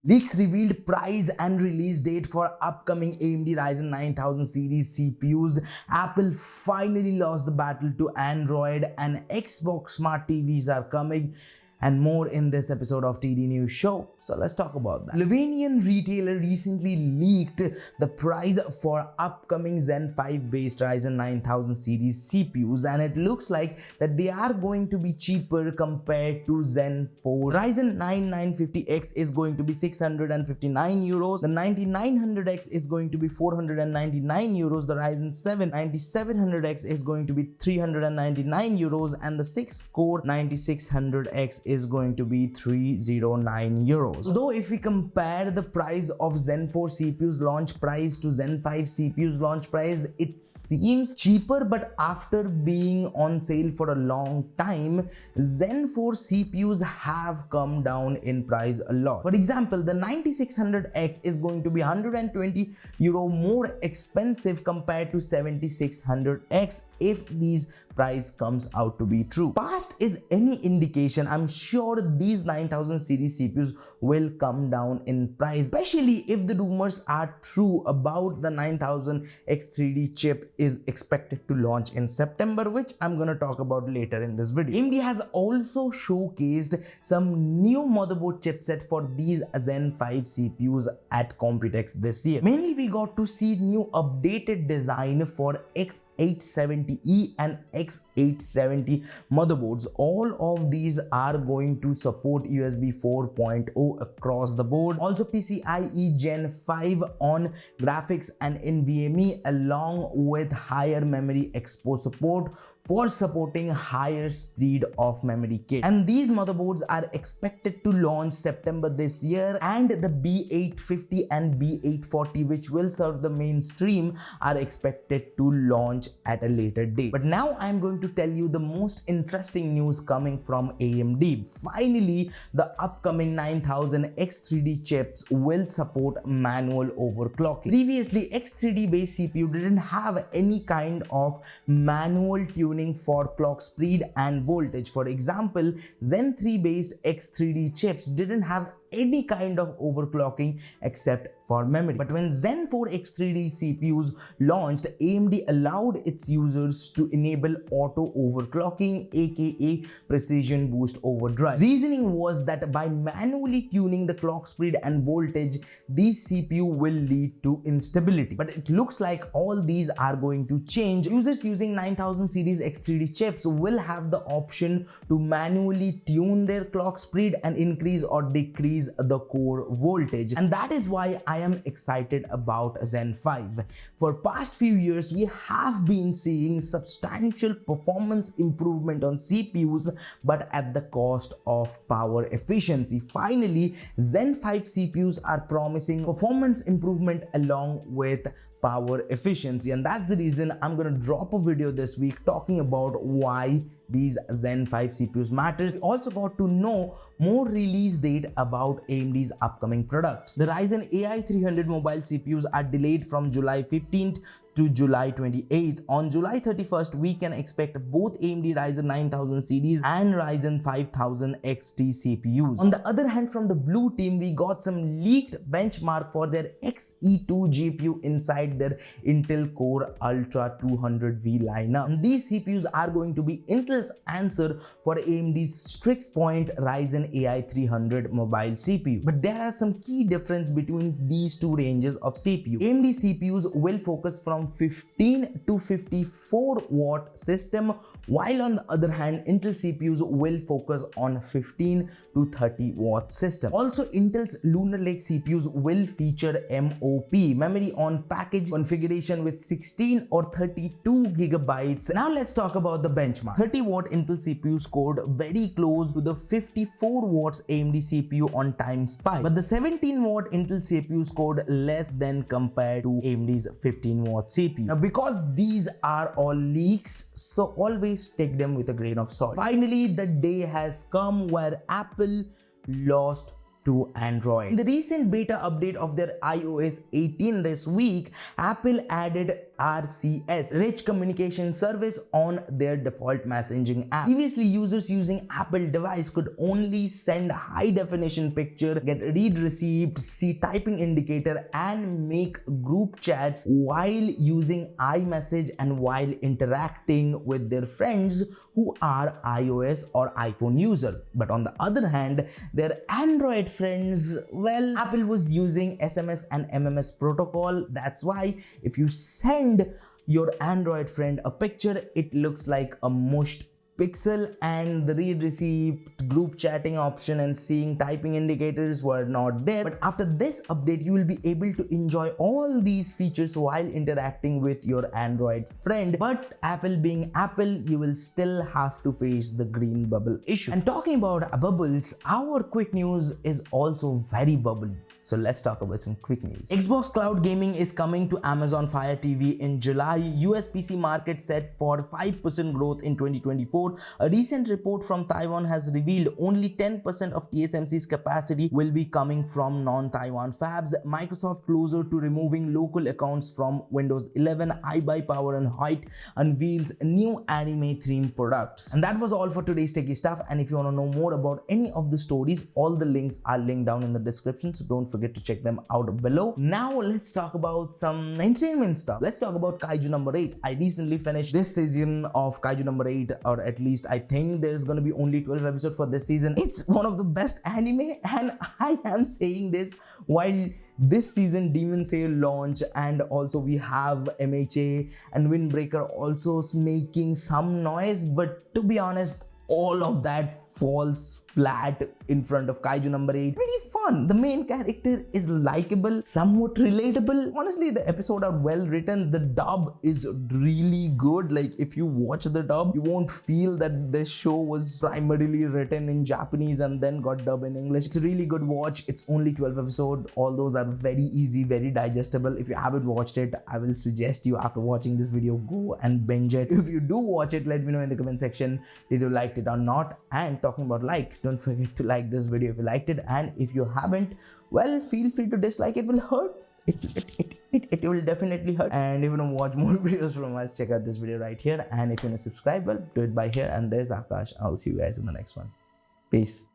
Leaks revealed price and release date for upcoming AMD Ryzen 9000 series CPUs. Apple finally lost the battle to Android, and Xbox Smart TVs are coming, and more in this episode of TD News Show. So let's talk about that. Slovenian retailer recently leaked the price for upcoming Zen 5 based Ryzen 9000 series CPUs, and it looks like that they are going to be cheaper compared to Zen 4. Ryzen 9 950X is going to be 659 euros, the 9900X is going to be 499 euros, the Ryzen 7 9700X is going to be 399 euros, and the 6-core 9600X is going to be 309 euros. Though if we compare the price of Zen 4 CPUs launch price to Zen 5 CPUs launch price, it seems cheaper, but after being on sale for a long time, Zen 4 CPUs have come down in price a lot. For example, the 9600X is going to be 120 euro more expensive compared to 7600X if these price comes out to be true. Past is any indication, I'm sure these 9000 series CPUs will come down in price, especially if the rumors are true about the 9000 X3D chip is expected to launch in September, which I'm gonna talk about later in this video. AMD has also showcased some new motherboard chipset for these Zen 5 CPUs at Computex this year. Mainly we got to see new updated design for X870E and X870 motherboards. All of these are going to support USB 4.0 across the board. Also PCIe Gen 5 on graphics and NVMe, along with higher memory expo support for supporting higher speed of memory kit. And these motherboards are expected to launch September this year, and the B850 and B840, which will serve the mainstream, are expected to launch at a later date. But now I'm going to tell you the most interesting news coming from AMD. Finally, the upcoming 9000 X3D chips will support manual overclocking. Previously, X3D based CPU didn't have any kind of manual tuning for clock speed and voltage. For example, Zen 3 based X3D chips didn't have any kind of overclocking except for memory. But when Zen 4 X3D CPUs launched, AMD allowed its users to enable auto overclocking, aka precision boost overdrive. Reasoning was that by manually tuning the clock speed and voltage, these CPU will lead to instability. But it looks like all these are going to change. Users using 9000 series X3D chips will have the option to manually tune their clock speed and increase or decrease the core voltage, and that is why I am excited about Zen 5. For past few years, we have been seeing substantial performance improvement on CPUs, but at the cost of power efficiency. Finally, Zen 5 CPUs are promising performance improvement along with power efficiency, and that's the reason I'm gonna drop a video this week talking about why these Zen 5 CPUs matters. We also got to know more release date about AMD's upcoming products. The Ryzen AI 300 mobile CPUs are delayed from July 15th to July 28th. On July 31st, we can expect both AMD Ryzen 9000 series and Ryzen 5000 XT CPUs. On the other hand, from the blue team, we got some leaked benchmark for their Xe2 GPU inside their Intel Core Ultra 200V lineup. And these CPUs are going to be Intel's answer for AMD's Strix Point Ryzen AI 300 mobile CPU. But there are some key differences between these two ranges of CPU. AMD CPUs will focus from 15 to 54 watt system, while on the other hand, Intel CPUs will focus on 15 to 30 watt system. Also, Intel's Lunar Lake CPUs will feature MOP, memory on package configuration, with 16 or 32 gigabytes. Now let's talk about the benchmark. 30 watt Intel CPU scored very close to the 54 watts AMD CPU on time spy, but the 17 watt Intel CPU scored less than compared to AMD's 15 watt CPU. Now, because these are all leaks, so always take them with a grain of salt. Finally, the day has come where Apple lost to Android. In the recent beta update of their iOS 18 this week, Apple added RCS, Rich Communication Service, on their default messaging app. Previously, users using Apple device could only send high definition picture, get read receipt, see typing indicator, and make group chats while using iMessage and while interacting with their friends who are iOS or iPhone user. But on the other hand, their Android friends, well, Apple was using SMS and MMS protocol. That's why if you send your Android friend a picture, it looks like a mushed pixel, and the read receipt, group chatting option, and seeing typing indicators were not there. But after this update, you will be able to enjoy all these features while interacting with your Android friend. But Apple being Apple, you will still have to face the green bubble issue. And talking about bubbles, our quick news is also very bubbly. So let's talk about some quick news. Xbox Cloud Gaming is coming to Amazon Fire TV in July. US PC market set for 5% growth in 2024. A recent report from Taiwan has revealed only 10% of TSMC's capacity will be coming from non-Taiwan fabs. Microsoft, closer to removing local accounts from Windows 11, iBuyPower and Height unveils new anime themed products. And that was all for today's techie stuff. And if you want to know more about any of the stories, all the links are linked down in the description, so don't forget to check them out below. Now let's talk about some entertainment stuff. Let's talk about Kaiju number 8. I recently finished this season of Kaiju number 8, or at least I think there's gonna be only 12 episodes for this season. It's one of the best anime, and I am saying this while this season Demon Slayer launch, and also we have MHA and Windbreaker also making some noise, but to be honest, all of that falls flat in front of Kaiju number 8. Pretty fun. The main character is likable, somewhat relatable. Honestly, the episodes are well written. The dub is really good. Like, if you watch the dub, you won't feel that this show was primarily written in Japanese and then got dubbed in English. It's a really good watch. It's only 12 episodes. All those are very easy, very digestible. If you haven't watched it, I will suggest you, after watching this video, go and binge it. If you do watch it, let me know in the comment section, did you like it or not? And talking about like, don't forget to like this video if you liked it, and if you haven't, well, feel free to dislike. It will hurt. It will definitely hurt. And if you want to watch more videos from us, check out this video right here. And if you want to subscribe, well, do it by here. And there's Akash. I'll see you guys in the next one. Peace.